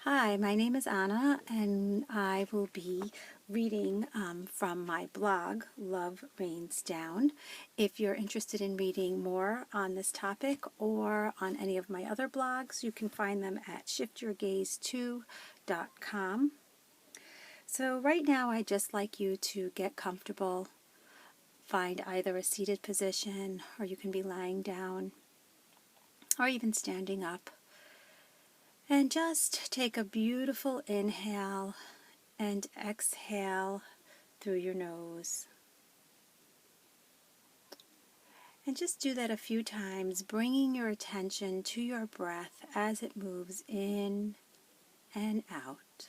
Hi, my name is Anna, and I will be reading from my blog, Love Rains Down. If you're interested in reading more on this topic or on any of my other blogs, you can find them at shiftyourgaze2.com. So right now, I'd just like you to get comfortable, find either a seated position, or you can be lying down, or even standing up. And just take a beautiful inhale and exhale through your nose. And just do that a few times, bringing your attention to your breath as it moves in and out.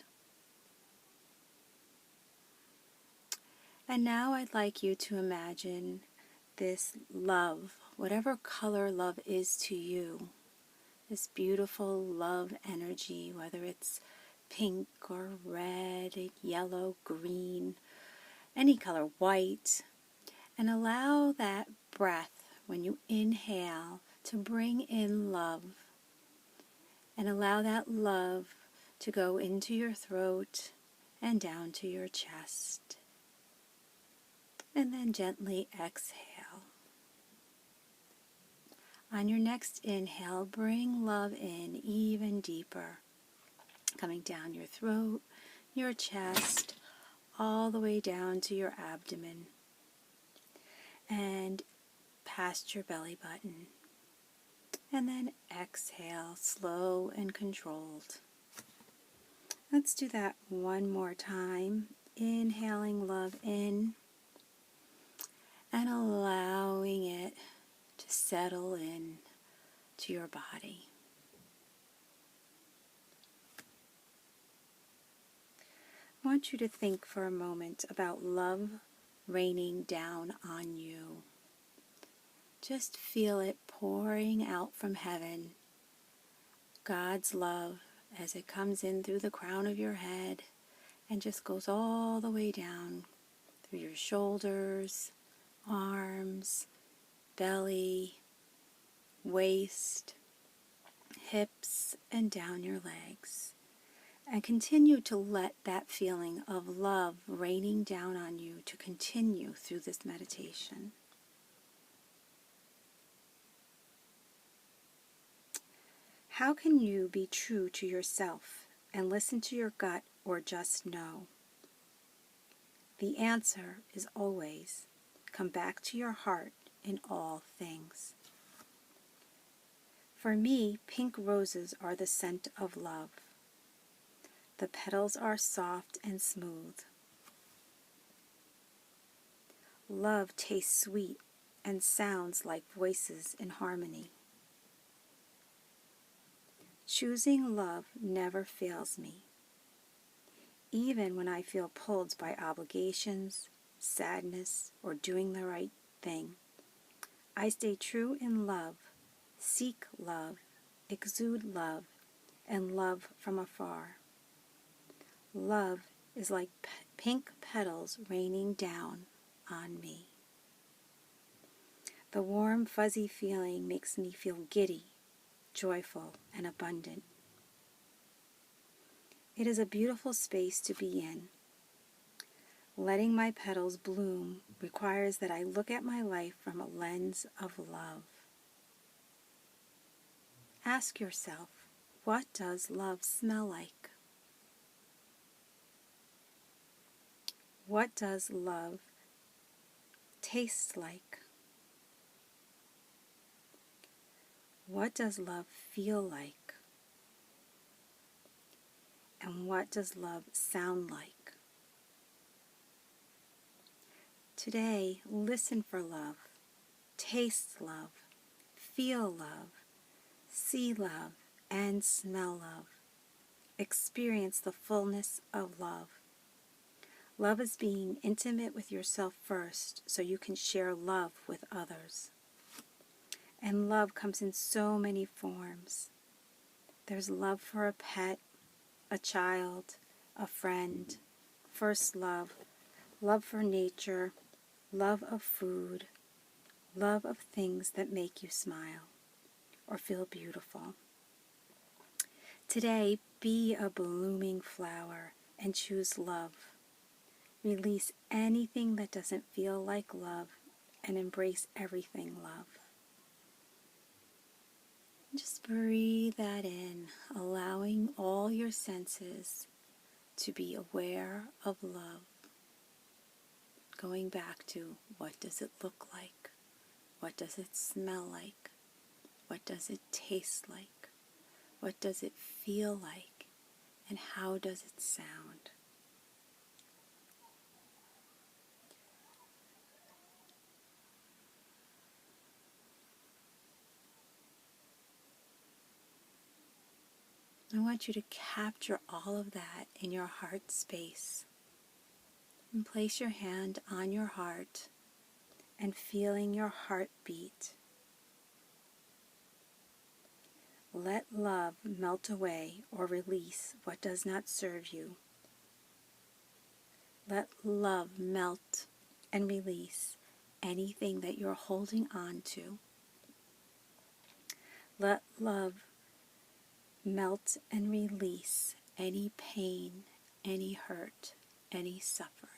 And now I'd like you to imagine this love, whatever color love is to you, this beautiful love energy, whether it's pink or red, yellow, green, any color, white, and allow that breath when you inhale to bring in love, and allow that love to go into your throat and down to your chest. And then gently exhale. On your next inhale, bring love in even deeper, coming down your throat, your chest, all the way down to your abdomen and past your belly button. And then exhale, slow and controlled. Let's do that one more time. Inhaling love in and allowing it to settle in to your body. I want you to think for a moment about love raining down on you. Just feel it pouring out from heaven. God's love as it comes in through the crown of your head and just goes all the way down through your shoulders, arms, belly, waist, hips, and down your legs. And continue to let that feeling of love raining down on you to continue through this meditation. How can you be true to yourself and listen to your gut or just know? The answer is always come back to your heart in all things. For me, pink roses are the scent of love. The petals are soft and smooth. Love tastes sweet and sounds like voices in harmony. Choosing love never fails me. Even when I feel pulled by obligations, sadness, or doing the right thing, I stay true in love, seek love, exude love, and love from afar. Love is like pink petals raining down on me. The warm, fuzzy feeling makes me feel giddy, joyful, and abundant. It is a beautiful space to be in. Letting my petals bloom requires that I look at my life from a lens of love. Ask yourself, what does love smell like? What does love taste like? What does love feel like? And what does love sound like? Today, listen for love, taste love, feel love, see love, and smell love. Experience the fullness of love. Love is being intimate with yourself first so you can share love with others. And love comes in so many forms. There's love for a pet, a child, a friend, first love, love for nature, love of food, love of things that make you smile or feel beautiful. Today, Be a blooming flower and choose love. Release anything that doesn't feel like love and embrace everything love. Just breathe that in, allowing all your senses to be aware of love. Going back to, what does it look like? What does it smell like? What does it taste like? What does it feel like? And how does it sound? I want you to capture all of that in your heart space. And place your hand on your heart and feeling your heart beat. Let love melt away or release what does not serve you. Let love melt and release anything that you're holding on to. Let love melt and release any pain, any hurt, any suffering.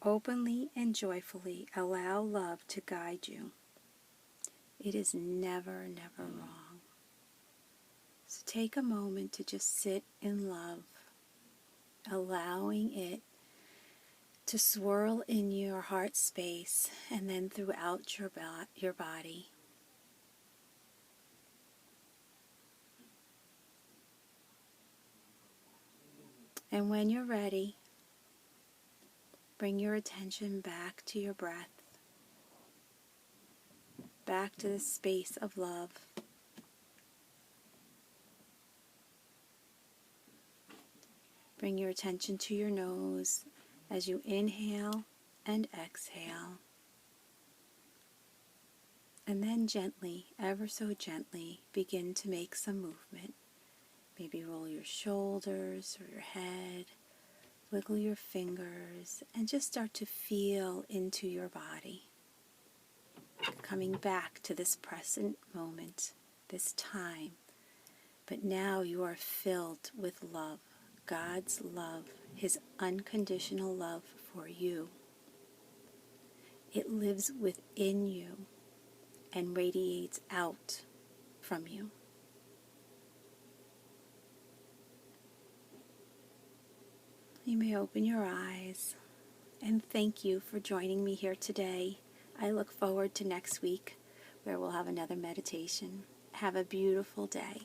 Openly and joyfully allow love to guide you. It is never, never wrong. So take a moment to just sit in love, allowing it to swirl in your heart space and then throughout your body. And when you're ready, bring your attention back to your breath, back to the space of love. Bring your attention to your nose as you inhale and exhale. And then gently, ever so gently, begin to make some movement. Maybe roll your shoulders or your head, wiggle your fingers, and just start to feel into your body. Coming back to this present moment, this time. But now you are filled with love, God's love, His unconditional love for you. It lives within you and radiates out from you. You may open your eyes, and thank you for joining me here today. I look forward to next week where we'll have another meditation. Have a beautiful day.